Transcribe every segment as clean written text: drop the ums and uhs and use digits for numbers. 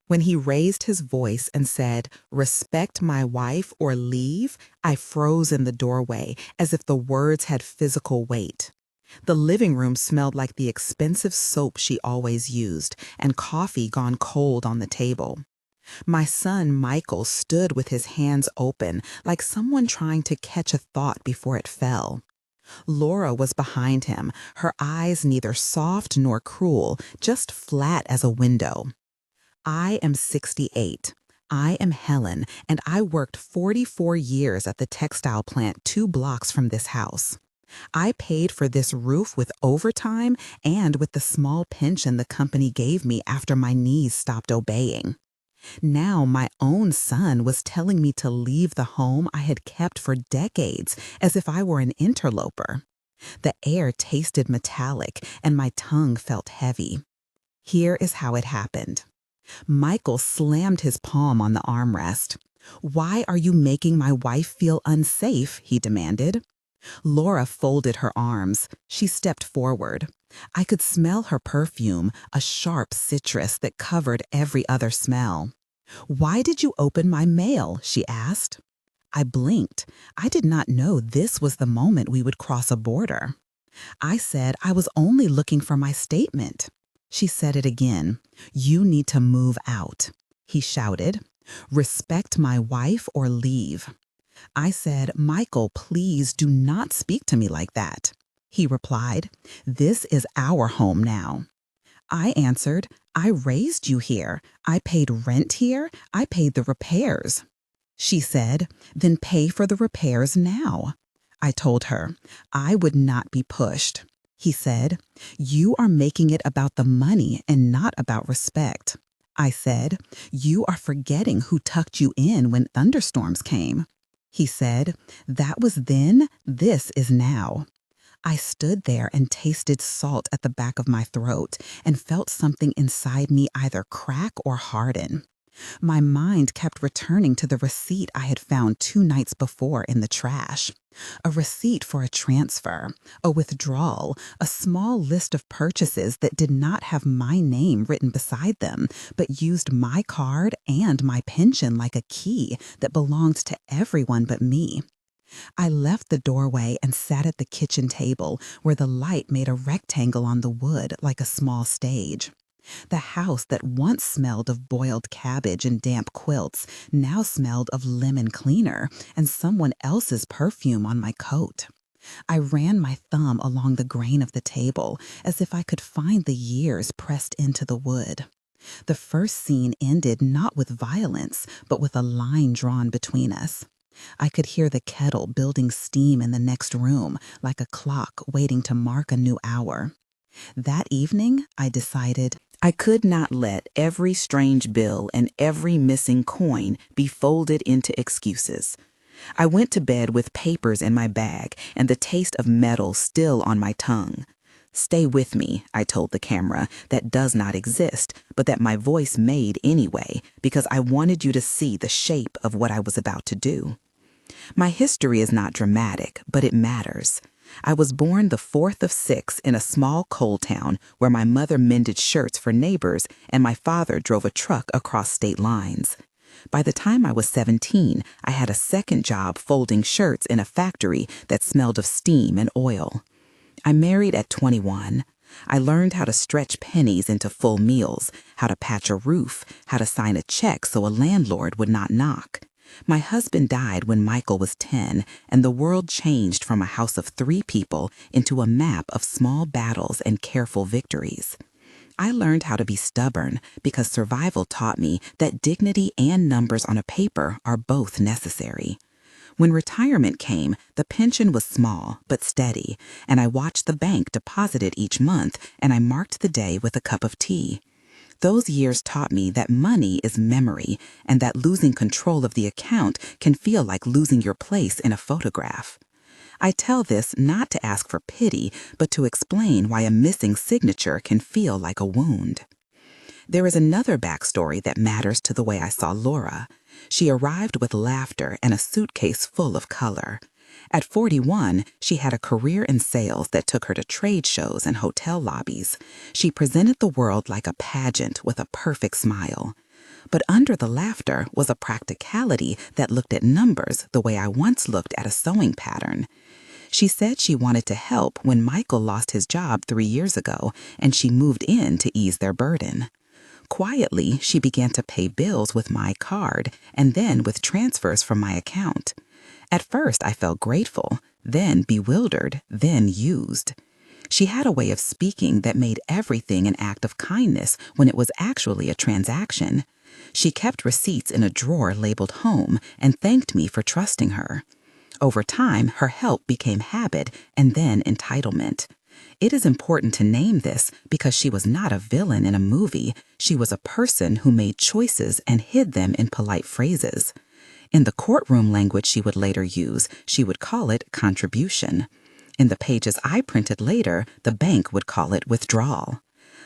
When he raised his voice and said, "Respect my wife or leave," I froze in the doorway as if the words had physical weight. The living room smelled like the expensive soap she always used, and coffee gone cold on the table. My son Michael stood with his hands open, like someone trying to catch a thought before it fell. Laura was behind him, her eyes neither soft nor cruel, just flat as a window. I am 68. I am Helen, and I worked 44 years at the textile plant 2 blocks from this house. I paid for this roof with overtime and with the small pension the company gave me after my knees stopped obeying. Now my own son was telling me to leave the home I had kept for decades, as if I were an interloper. The air tasted metallic and my tongue felt heavy. Here is how it happened. Michael slammed his palm on the armrest. "Why are you making my wife feel unsafe?" he demanded. Laura folded her arms. She stepped forward. I could smell her perfume, a sharp citrus that covered every other smell. "Why did you open my mail?" she asked. I blinked. I did not know this was the moment we would cross a border. I said I was only looking for my statement. She said it again. "You need to move out." He shouted, "Respect my wife or leave." I said, "Michael, please do not speak to me like that." He replied, "This is our home now." I answered, "I raised you here. I paid rent here. I paid the repairs." She said, "Then pay for the repairs now." I told her, I would not be pushed. He said, "You are making it about the money and not about respect." I said, "You are forgetting who tucked you in when thunderstorms came." He said, "That was then, this is now." I stood there and tasted salt at the back of my throat and felt something inside me either crack or harden. My mind kept returning to the receipt I had found 2 nights before in the trash. A receipt for a transfer, a withdrawal, a small list of purchases that did not have my name written beside them, but used my card and my pension like a key that belonged to everyone but me. I left the doorway and sat at the kitchen table where the light made a rectangle on the wood like a small stage. The house that once smelled of boiled cabbage and damp quilts now smelled of lemon cleaner and someone else's perfume on my coat. I ran my thumb along the grain of the table as if I could find the years pressed into the wood. The first scene ended not with violence, but with a line drawn between us. I could hear the kettle building steam in the next room, like a clock waiting to mark a new hour. That evening, I decided I could not let every strange bill and every missing coin be folded into excuses. I went to bed with papers in my bag and the taste of metal still on my tongue. "Stay with me," I told the camera, that does not exist, but that my voice made anyway, because I wanted you to see the shape of what I was about to do. My history is not dramatic, but it matters. I was born the 4th of 6 in a small coal town where my mother mended shirts for neighbors and my father drove a truck across state lines. By the time I was 17, I had a second job folding shirts in a factory that smelled of steam and oil. I married at 21. I learned how to stretch pennies into full meals, how to patch a roof, how to sign a check so a landlord would not knock. My husband died when Michael was 10, and the world changed from a house of 3 people into a map of small battles and careful victories. I learned how to be stubborn because survival taught me that dignity and numbers on a paper are both necessary. When retirement came, the pension was small but steady, and I watched the bank deposit it each month, and I marked the day with a cup of tea. Those years taught me that money is memory and that losing control of the account can feel like losing your place in a photograph. I tell this not to ask for pity, but to explain why a missing signature can feel like a wound. There is another backstory that matters to the way I saw Laura. She arrived with laughter and a suitcase full of color. At 41, she had a career in sales that took her to trade shows and hotel lobbies. She presented the world like a pageant with a perfect smile. But under the laughter was a practicality that looked at numbers the way I once looked at a sewing pattern. She said she wanted to help when Michael lost his job 3 years ago, and she moved in to ease their burden. Quietly, she began to pay bills with my card and then with transfers from my account. At first, I felt grateful, then bewildered, then used. She had a way of speaking that made everything an act of kindness when it was actually a transaction. She kept receipts in a drawer labeled home and thanked me for trusting her. Over time, her help became habit and then entitlement. It is important to name this because she was not a villain in a movie. She was a person who made choices and hid them in polite phrases. In the courtroom language she would later use, she would call it contribution. In the pages I printed later, the bank would call it withdrawal.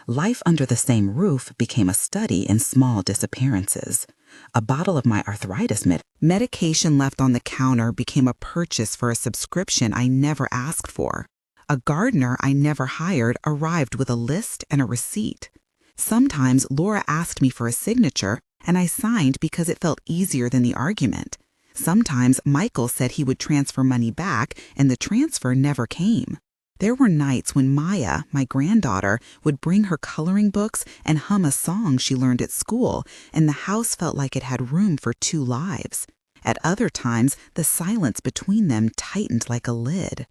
Life under the same roof became a study in small disappearances. A bottle of my arthritis medication left on the counter became a purchase for a subscription I never asked for. A gardener I never hired arrived with a list and a receipt. Sometimes Laura asked me for a signature, and I signed because it felt easier than the argument. Sometimes Michael said he would transfer money back, and the transfer never came. There were nights when Maya, my granddaughter, would bring her coloring books and hum a song she learned at school, and the house felt like it had room for 2 lives. At other times, the silence between them tightened like a lid.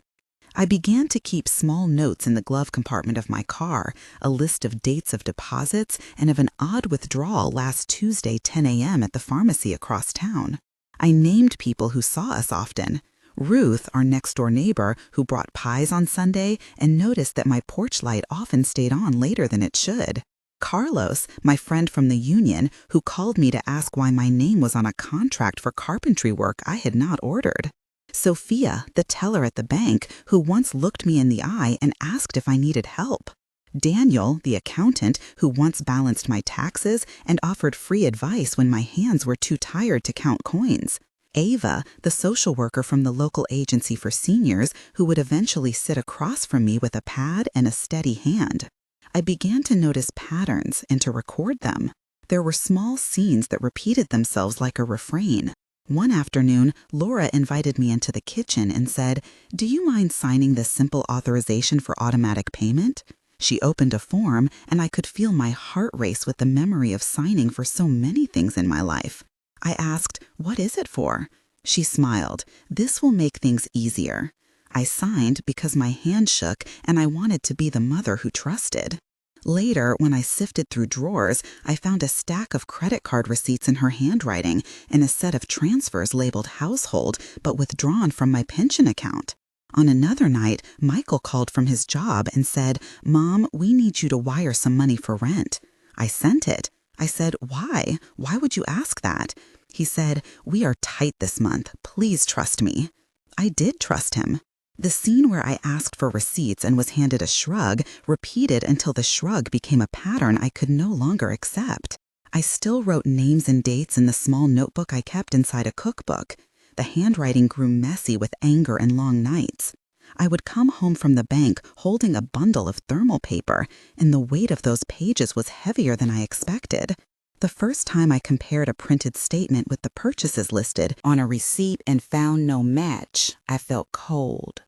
I began to keep small notes in the glove compartment of my car, a list of dates of deposits and of an odd withdrawal last Tuesday 10 a.m. at the pharmacy across town. I named people who saw us often. Ruth, our next-door neighbor, who brought pies on Sunday and noticed that my porch light often stayed on later than it should. Carlos, my friend from the union, who called me to ask why my name was on a contract for carpentry work I had not ordered. Sophia, the teller at the bank, who once looked me in the eye and asked if I needed help. Daniel, the accountant, who once balanced my taxes and offered free advice when my hands were too tired to count coins. Ava, the social worker from the local agency for seniors, who would eventually sit across from me with a pad and a steady hand. I began to notice patterns and to record them. There were small scenes that repeated themselves like a refrain. One afternoon, Laura invited me into the kitchen and said, "Do you mind signing this simple authorization for automatic payment?" She opened a form, and I could feel my heart race with the memory of signing for so many things in my life. I asked, "What is it for?" She smiled. "This will make things easier." I signed because my hand shook and I wanted to be the mother who trusted. Later, when I sifted through drawers, I found a stack of credit card receipts in her handwriting and a set of transfers labeled household but withdrawn from my pension account. On another night, Michael called from his job and said, "Mom, we need you to wire some money for rent." I sent it. I said, "Why? Why would you ask that?" He said, "We are tight this month. Please trust me." I did trust him. The scene where I asked for receipts and was handed a shrug repeated until the shrug became a pattern I could no longer accept. I still wrote names and dates in the small notebook I kept inside a cookbook. The handwriting grew messy with anger and long nights. I would come home from the bank holding a bundle of thermal paper, and the weight of those pages was heavier than I expected. The first time I compared a printed statement with the purchases listed on a receipt and found no match, I felt cold.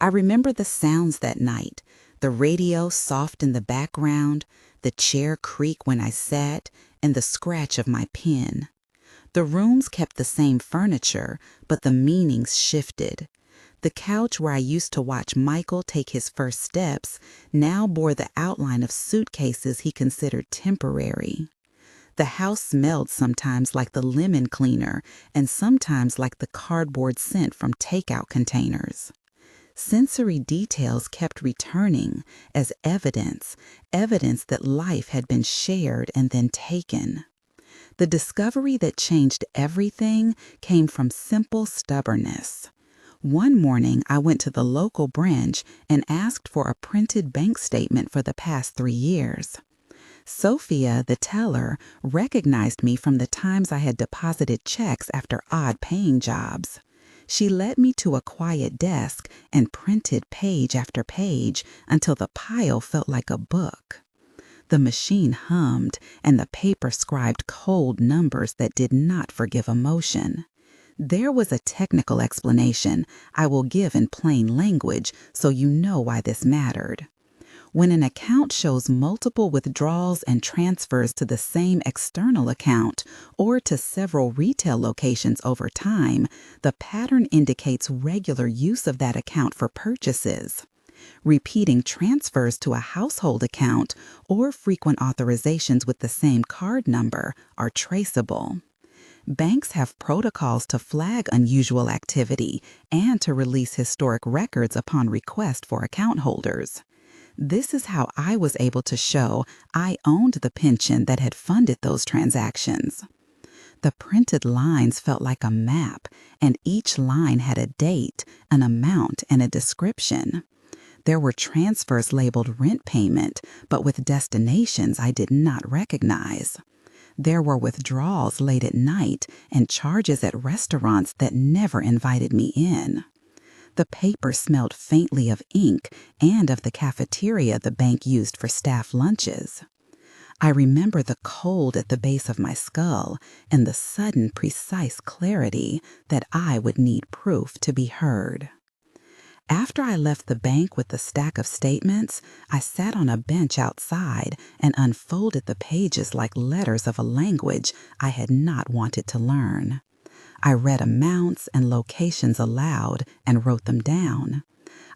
I remember the sounds that night, the radio soft in the background, the chair creak when I sat, and the scratch of my pen. The rooms kept the same furniture, but the meanings shifted. The couch where I used to watch Michael take his first steps now bore the outline of suitcases he considered temporary. The house smelled sometimes like the lemon cleaner and sometimes like the cardboard scent from takeout containers. Sensory details kept returning as evidence that life had been shared and then taken. The discovery that changed everything came from simple stubbornness. One morning, I went to the local branch and asked for a printed bank statement for the past 3 years. Sophia, the teller, recognized me from the times I had deposited checks after odd paying jobs. She led me to a quiet desk and printed page after page until the pile felt like a book. The machine hummed, and the paper scribed cold numbers that did not forgive emotion. There was a technical explanation I will give in plain language so you know why this mattered. When an account shows multiple withdrawals and transfers to the same external account or to several retail locations over time, the pattern indicates regular use of that account for purchases. Repeating transfers to a household account or frequent authorizations with the same card number are traceable. Banks have protocols to flag unusual activity and to release historic records upon request for account holders. This is how I was able to show I owned the pension that had funded those transactions. The printed lines felt like a map, and each line had a date, an amount, and a description. There were transfers labeled rent payment, but with destinations I did not recognize. There were withdrawals late at night and charges at restaurants that never invited me in. The paper smelled faintly of ink and of the cafeteria the bank used for staff lunches. I remember the cold at the base of my skull and the sudden, precise clarity that I would need proof to be heard. After I left the bank with the stack of statements, I sat on a bench outside and unfolded the pages like letters of a language I had not wanted to learn. I read amounts and locations aloud and wrote them down.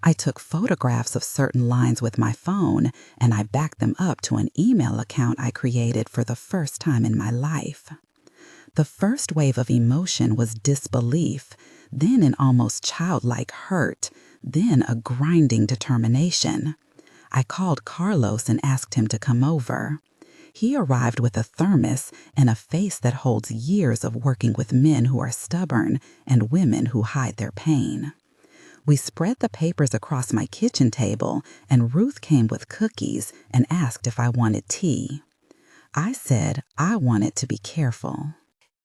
I took photographs of certain lines with my phone, and I backed them up to an email account I created for the first time in my life. The first wave of emotion was disbelief, then an almost childlike hurt, then a grinding determination. I called Carlos and asked him to come over. He arrived with a thermos and a face that holds years of working with men who are stubborn and women who hide their pain. We spread the papers across my kitchen table, and Ruth came with cookies and asked if I wanted tea. I said I wanted to be careful.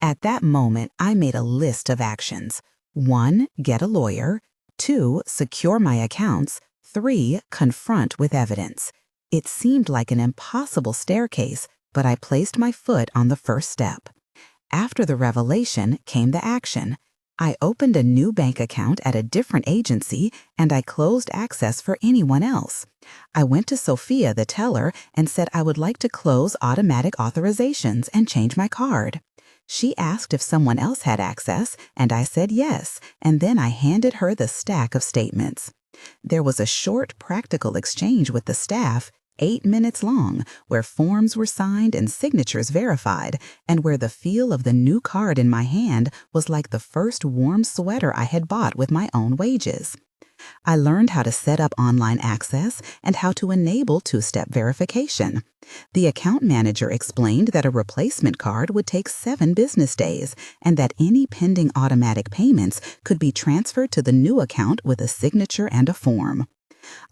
At that moment, I made a list of actions. 1. Get a lawyer. 2. Secure my accounts. 3. Confront with evidence. It seemed like an impossible staircase, but I placed my foot on the first step. After the revelation came the action. I opened a new bank account at a different agency, and I closed access for anyone else. I went to Sophia, the teller, and said I would like to close automatic authorizations and change my card. She asked if someone else had access, and I said yes, and then I handed her the stack of statements. There was a short, practical exchange with the staff, 8 minutes long, where forms were signed and signatures verified, and where the feel of the new card in my hand was like the first warm sweater I had bought with my own wages. I learned how to set up online access and how to enable two-step verification. The account manager explained that a replacement card would take 7 business days and that any pending automatic payments could be transferred to the new account with a signature and a form.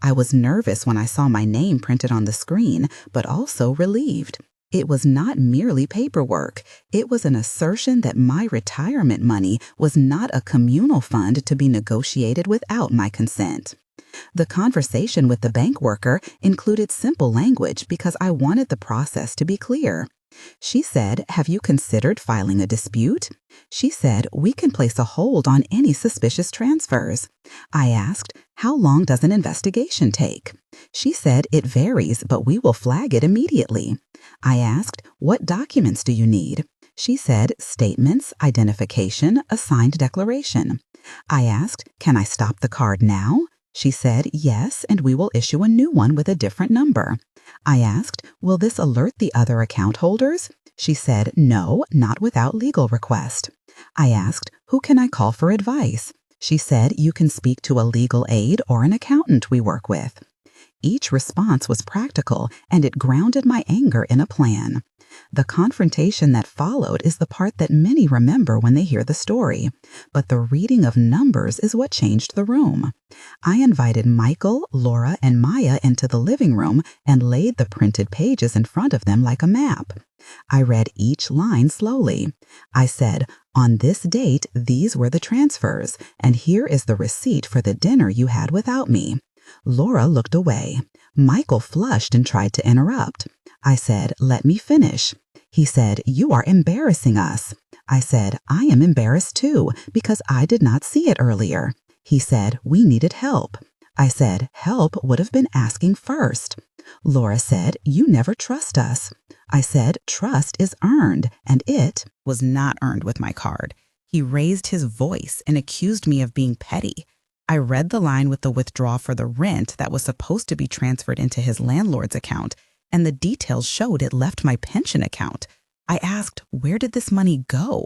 I was nervous when I saw my name printed on the screen, but also relieved. It was not merely paperwork. It was an assertion that my retirement money was not a communal fund to be negotiated without my consent. The conversation with the bank worker included simple language because I wanted the process to be clear. She said, "Have you considered filing a dispute?" She said, "We can place a hold on any suspicious transfers." I asked, "How long does an investigation take?" She said, "It varies, but we will flag it immediately." I asked, "What documents do you need?" She said, "Statements, identification, a signed declaration." I asked, "Can I stop the card now?" She said, "Yes, and we will issue a new one with a different number." I asked, "Will this alert the other account holders?" She said, "No, not without legal request." I asked, "Who can I call for advice?" She said, "You can speak to a legal aid or an accountant we work with." Each response was practical, and it grounded my anger in a plan. The confrontation that followed is the part that many remember when they hear the story, but the reading of numbers is what changed the room. I invited Michael, Laura, and Maya into the living room and laid the printed pages in front of them like a map. I read each line slowly. I said, "On this date, these were the transfers, and here is the receipt for the dinner you had without me." Laura looked away. Michael flushed and tried to interrupt. I said, "Let me finish." He said, "You are embarrassing us." I said, "I am embarrassed too, because I did not see it earlier." He said, "We needed help." I said, "Help would have been asking first." Laura said, "You never trust us." I said, "Trust is earned, and it was not earned with my card." He raised his voice and accused me of being petty. I read the line with the withdrawal for the rent that was supposed to be transferred into his landlord's account, and the details showed it left my pension account. I asked, "Where did this money go?"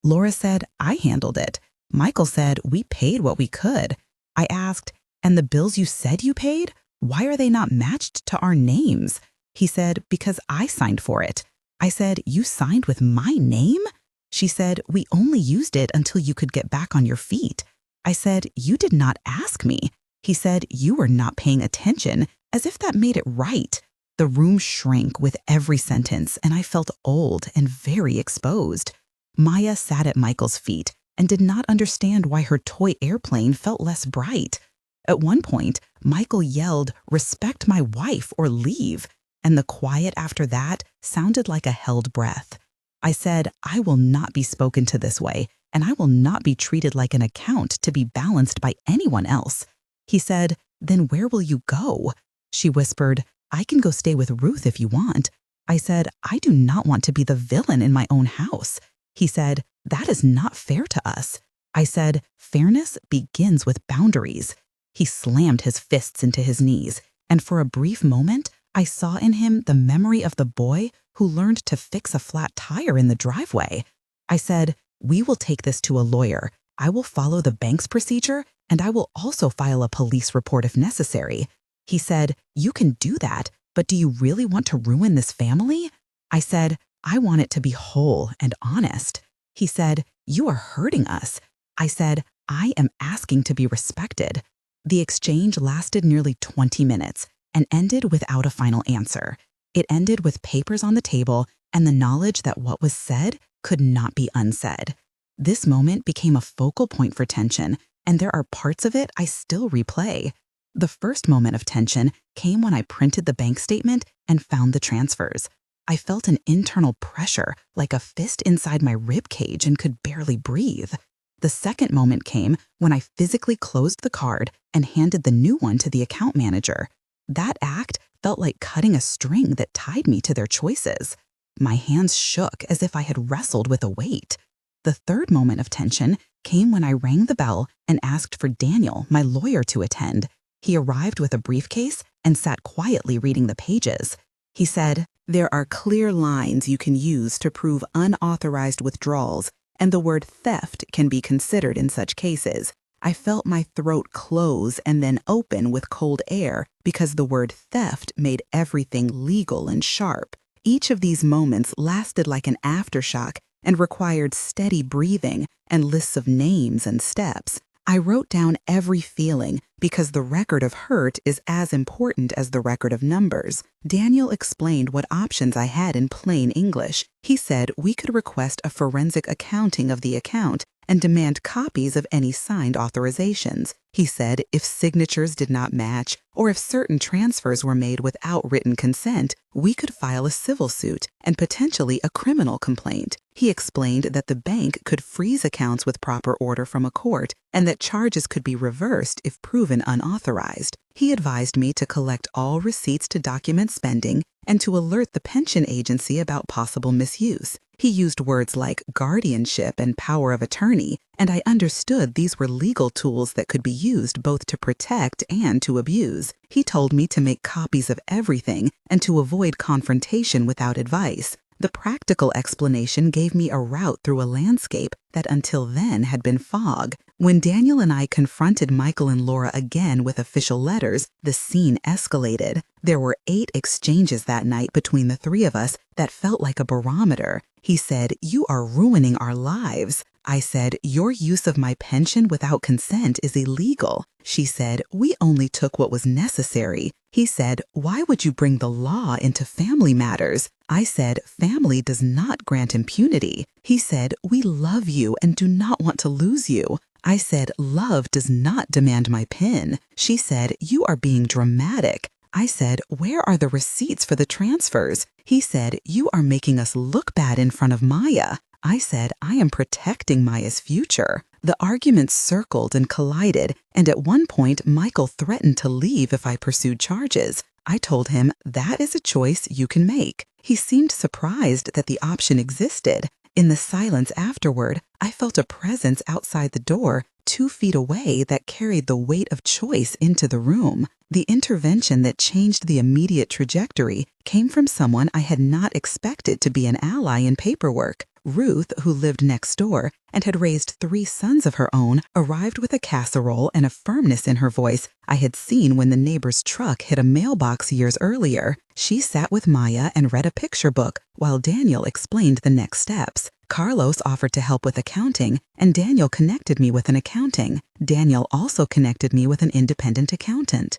Laura said, "I handled it." Michael said, "We paid what we could." I asked, "And the bills you said you paid? Why are they not matched to our names?" He said, "Because I signed for it." I said, "You signed with my name?" She said, "We only used it until you could get back on your feet." I said, "You did not ask me." He said, "You were not paying attention," as if that made it right. The room shrank with every sentence, and I felt old and very exposed. Maya sat at Michael's feet and did not understand why her toy airplane felt less bright. At one point, Michael yelled, "Respect my wife or leave," and the quiet after that sounded like a held breath. I said, "I will not be spoken to this way, and I will not be treated like an account to be balanced by anyone else." He said, "Then where will you go?" She whispered, "I can go stay with Ruth if you want." I said, "I do not want to be the villain in my own house." He said, "That is not fair to us." I said, "Fairness begins with boundaries." He slammed his fists into his knees, and for a brief moment, I saw in him the memory of the boy who learned to fix a flat tire in the driveway. I said, "We will take this to a lawyer. I will follow the bank's procedure, and I will also file a police report if necessary." He said, "You can do that, but do you really want to ruin this family?" I said, "I want it to be whole and honest." He said, "You are hurting us." I said, "I am asking to be respected." The exchange lasted nearly 20 minutes and ended without a final answer. It ended with papers on the table and the knowledge that what was said could not be unsaid. This moment became a focal point for tension, and there are parts of it I still replay. The first moment of tension came when I printed the bank statement and found the transfers. I felt an internal pressure, like a fist inside my rib cage, and could barely breathe. The second moment came when I physically closed the card and handed the new one to the account manager. That act felt like cutting a string that tied me to their choices. My hands shook as if I had wrestled with a weight. The third moment of tension came when I rang the bell and asked for Daniel, my lawyer, to attend. He arrived with a briefcase and sat quietly reading the pages. He said, "There are clear lines you can use to prove unauthorized withdrawals, and the word theft can be considered in such cases." I felt my throat close and then open with cold air because the word theft made everything legal and sharp. Each of these moments lasted like an aftershock and required steady breathing and lists of names and steps. I wrote down every feeling because the record of hurt is as important as the record of numbers. Daniel explained what options I had in plain English. He said we could request a forensic accounting of the account and demand copies of any signed authorizations. He said if signatures did not match or if certain transfers were made without written consent, we could file a civil suit and potentially a criminal complaint. He explained that the bank could freeze accounts with proper order from a court and that charges could be reversed if proven unauthorized. He advised me to collect all receipts to document spending and to alert the pension agency about possible misuse. He used words like guardianship and power of attorney, and I understood these were legal tools that could be used both to protect and to abuse. He told me to make copies of everything and to avoid confrontation without advice. The practical explanation gave me a route through a landscape that until then had been fog. When Daniel and I confronted Michael and Laura again with official letters, the scene escalated. There were 8 exchanges that night between the 3 of us that felt like a barometer. He said, "You are ruining our lives." I said, "Your use of my pension without consent is illegal." She said, "We only took what was necessary." He said, "Why would you bring the law into family matters?" I said, "Family does not grant impunity." He said, "We love you and do not want to lose you." I said, "Love does not demand my PIN." She said, "You are being dramatic." I said, "Where are the receipts for the transfers?" He said, "You are making us look bad in front of Maya." I said, "I am protecting Maya's future." The arguments circled and collided, and at one point, Michael threatened to leave if I pursued charges. I told him, "That is a choice you can make." He seemed surprised that the option existed. In the silence afterward, I felt a presence outside the door, 2 feet away, that carried the weight of choice into the room. The intervention that changed the immediate trajectory came from someone I had not expected to be an ally in paperwork. Ruth, who lived next door and had raised 3 sons of her own, arrived with a casserole and a firmness in her voice I had seen when the neighbor's truck hit a mailbox years earlier. She sat with Maya and read a picture book while Daniel explained the next steps. Carlos offered to help with accounting, and Daniel connected me with an accounting. Daniel also connected me with an independent accountant.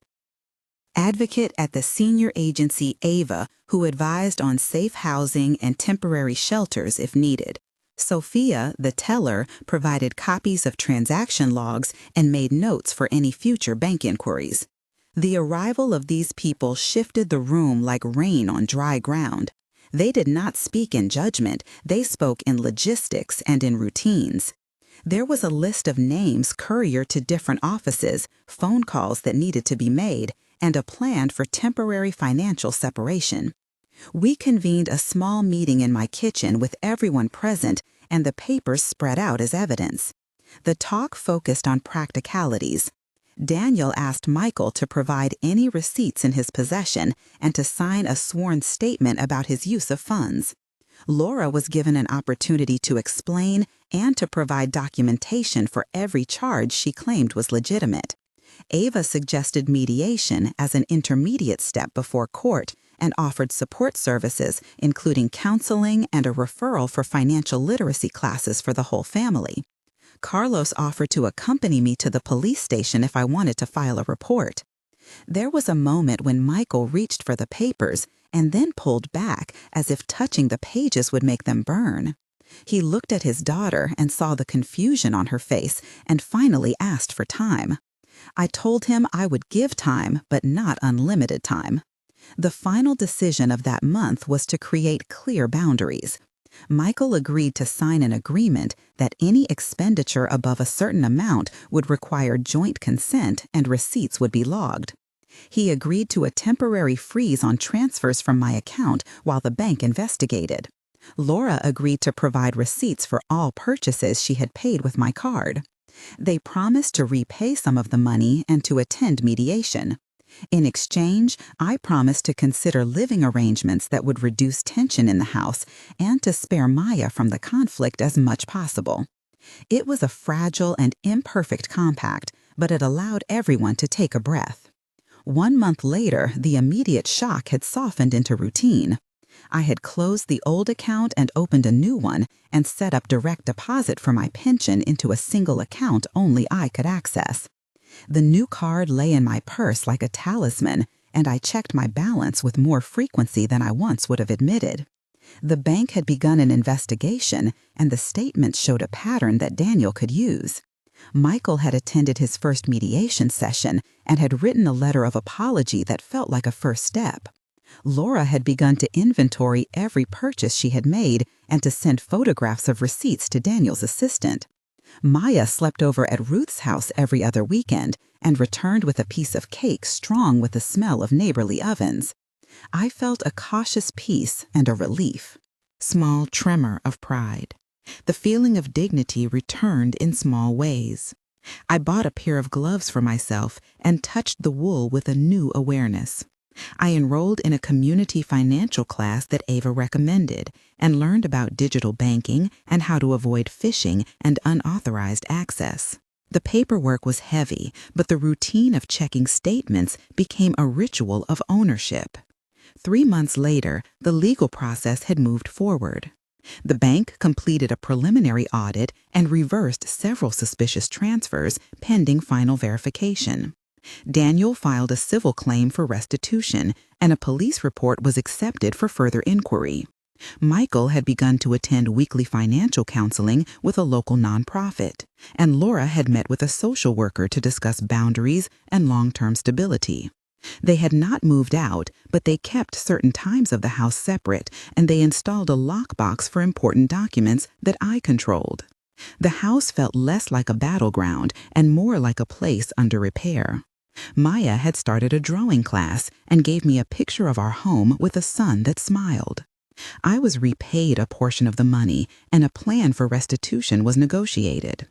Advocate at the senior agency Ava, who advised on safe housing and temporary shelters if needed. Sophia, the teller, provided copies of transaction logs and made notes for any future bank inquiries. The arrival of these people shifted the room like rain on dry ground. They did not speak in judgment, they spoke in logistics and in routines. There was a list of names couriered to different offices, phone calls that needed to be made, and a plan for temporary financial separation. We convened a small meeting in my kitchen with everyone present and the papers spread out as evidence. The talk focused on practicalities. Daniel asked Michael to provide any receipts in his possession and to sign a sworn statement about his use of funds. Laura was given an opportunity to explain and to provide documentation for every charge she claimed was legitimate. Ava suggested mediation as an intermediate step before court and offered support services, including counseling and a referral for financial literacy classes for the whole family. Carlos offered to accompany me to the police station if I wanted to file a report. There was a moment when Michael reached for the papers and then pulled back as if touching the pages would make them burn. He looked at his daughter and saw the confusion on her face and finally asked for time. I told him I would give time, but not unlimited time. The final decision of that month was to create clear boundaries. Michael agreed to sign an agreement that any expenditure above a certain amount would require joint consent and receipts would be logged. He agreed to a temporary freeze on transfers from my account while the bank investigated. Laura agreed to provide receipts for all purchases she had paid with my card. They promised to repay some of the money and to attend mediation. In exchange, I promised to consider living arrangements that would reduce tension in the house and to spare Maya from the conflict as much possible. It was a fragile and imperfect compact, but it allowed everyone to take a breath. 1 month later, the immediate shock had softened into routine. I had closed the old account and opened a new one and set up direct deposit for my pension into a single account only I could access. The new card lay in my purse like a talisman, and I checked my balance with more frequency than I once would have admitted. The bank had begun an investigation, and the statements showed a pattern that Daniel could use. Michael had attended his first mediation session and had written a letter of apology that felt like a first step. Laura had begun to inventory every purchase she had made and to send photographs of receipts to Daniel's assistant. Maya slept over at Ruth's house every other weekend and returned with a piece of cake strong with the smell of neighborly ovens. I felt a cautious peace and a relief. Small tremor of pride. The feeling of dignity returned in small ways. I bought a pair of gloves for myself and touched the wool with a new awareness. I enrolled in a community financial class that Ava recommended and learned about digital banking and how to avoid phishing and unauthorized access. The paperwork was heavy, but the routine of checking statements became a ritual of ownership. 3 months later, the legal process had moved forward. The bank completed a preliminary audit and reversed several suspicious transfers pending final verification. Daniel filed a civil claim for restitution, and a police report was accepted for further inquiry. Michael had begun to attend weekly financial counseling with a local nonprofit, and Laura had met with a social worker to discuss boundaries and long-term stability. They had not moved out, but they kept certain times of the house separate, and they installed a lockbox for important documents that I controlled. The house felt less like a battleground and more like a place under repair. Maya had started a drawing class and gave me a picture of our home with a sun that smiled. I was repaid a portion of the money, and a plan for restitution was negotiated.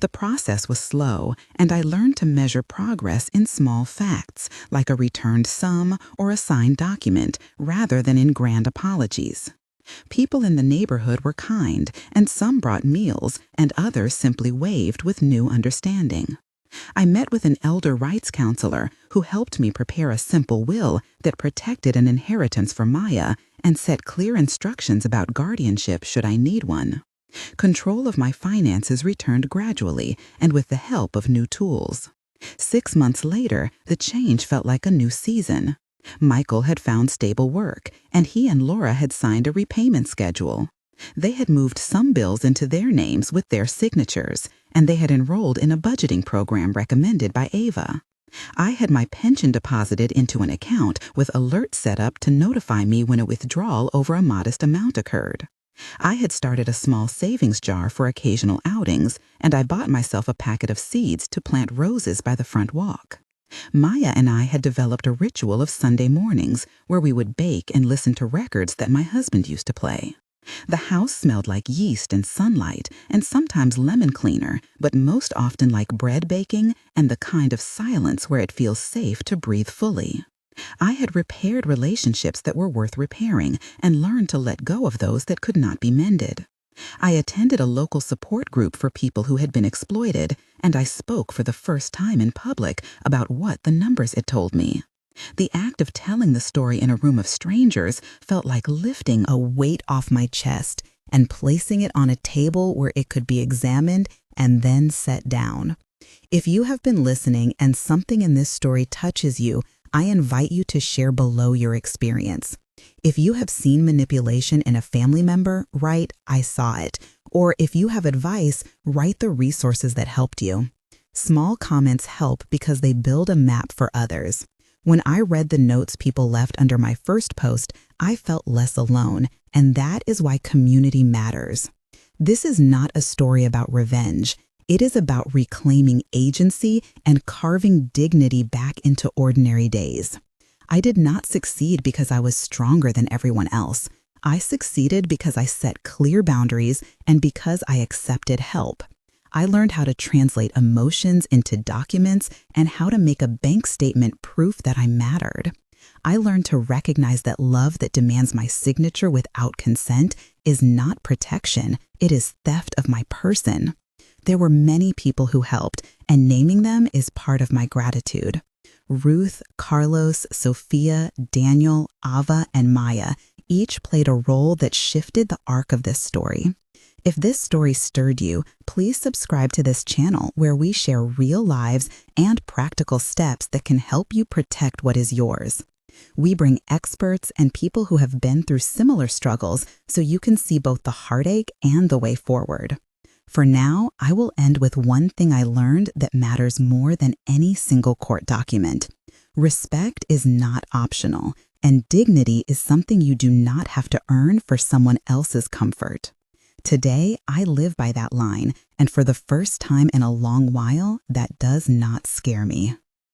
The process was slow, and I learned to measure progress in small facts, like a returned sum or a signed document, rather than in grand apologies. People in the neighborhood were kind, and some brought meals, and others simply waved with new understanding. I met with an elder rights counselor who helped me prepare a simple will that protected an inheritance for Maya and set clear instructions about guardianship should I need one. Control of my finances returned gradually and with the help of new tools. 6 months later, the change felt like a new season. Michael had found stable work, and he and Laura had signed a repayment schedule. They had moved some bills into their names with their signatures, and they had enrolled in a budgeting program recommended by Ava. I had my pension deposited into an account with alerts set up to notify me when a withdrawal over a modest amount occurred. I had started a small savings jar for occasional outings, and I bought myself a packet of seeds to plant roses by the front walk. Maya and I had developed a ritual of Sunday mornings where we would bake and listen to records that my husband used to play. The house smelled like yeast and sunlight, and sometimes lemon cleaner, but most often like bread baking and the kind of silence where it feels safe to breathe fully. I had repaired relationships that were worth repairing and learned to let go of those that could not be mended. I attended a local support group for people who had been exploited, and I spoke for the first time in public about what the numbers had told me. The act of telling the story in a room of strangers felt like lifting a weight off my chest and placing it on a table where it could be examined and then set down. If you have been listening and something in this story touches you, I invite you to share below your experience. If you have seen manipulation in a family member, write, "I saw it." Or if you have advice, write the resources that helped you. Small comments help because they build a map for others. When I read the notes people left under my first post, I felt less alone, and that is why community matters. This is not a story about revenge. It is about reclaiming agency and carving dignity back into ordinary days. I did not succeed because I was stronger than everyone else. I succeeded because I set clear boundaries and because I accepted help. I learned how to translate emotions into documents and how to make a bank statement proof that I mattered. I learned to recognize that love that demands my signature without consent is not protection, it is theft of my person. There were many people who helped, and naming them is part of my gratitude. Ruth, Carlos, Sophia, Daniel, Ava, and Maya each played a role that shifted the arc of this story. If this story stirred you, please subscribe to this channel where we share real lives and practical steps that can help you protect what is yours. We bring experts and people who have been through similar struggles so you can see both the heartache and the way forward. For now, I will end with one thing I learned that matters more than any single court document. Respect is not optional, and dignity is something you do not have to earn for someone else's comfort. Today, I live by that line, and for the first time in a long while, that does not scare me.